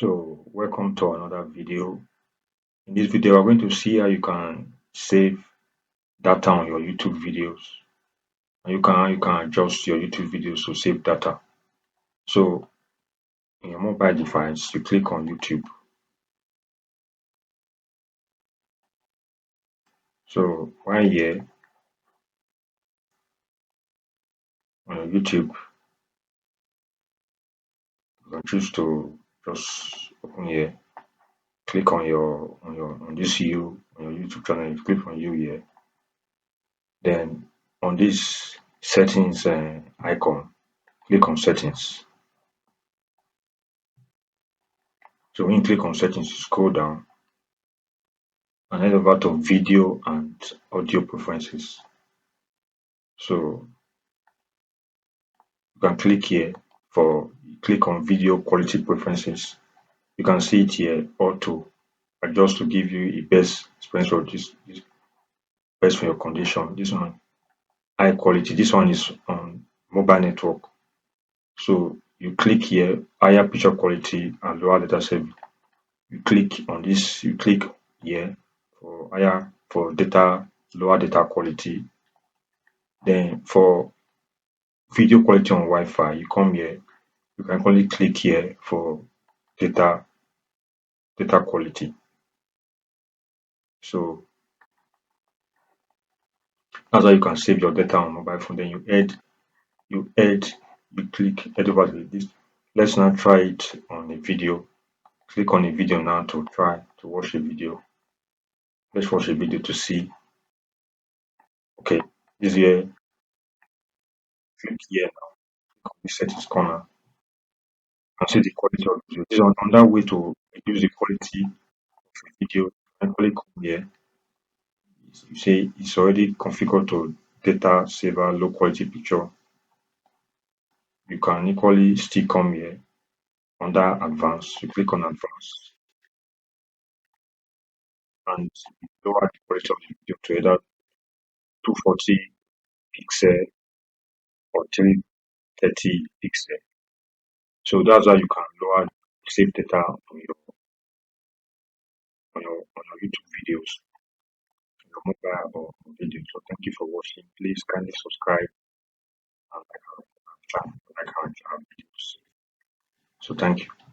So welcome to another video. In this video, we're going to see how you can save data on your YouTube videos. And you can adjust your YouTube videos to save data. So in your mobile device, you click on YouTube. So while here on your YouTube, you can choose to just open here, click on this you on your YouTube channel, you click on you here. Then on this settings icon, click on settings. So when you click on settings, you scroll down and head over to video and audio preferences. So you can click here click on video quality preferences. You can see it here auto adjust to give you a best experience for this best for your condition. This one high quality. This one is on mobile network. So you click here higher picture quality and lower data saving. You click on this, you click here for data, lower data quality. Then for video quality on Wi-Fi, you come here, you can only click here for data quality. So that's how you can save your data on mobile phone. Then you click head over to this. Let's now try it on a video. Click on a video now to try to watch a video. Let's watch a video to see. Okay, this here, click here now, click on the settings corner and see the quality of the video. This is another way to reduce the quality of a video. And click here. You say it's already configured to data saver low quality picture. You can equally still come here under advanced. You click on advanced and lower the quality of the video to either 240 pixel or 330 pixel. So that's how you can lower save data on your YouTube videos, on your mobile or video. So thank you for watching. Please kindly subscribe and like our channel, like our videos. So thank you.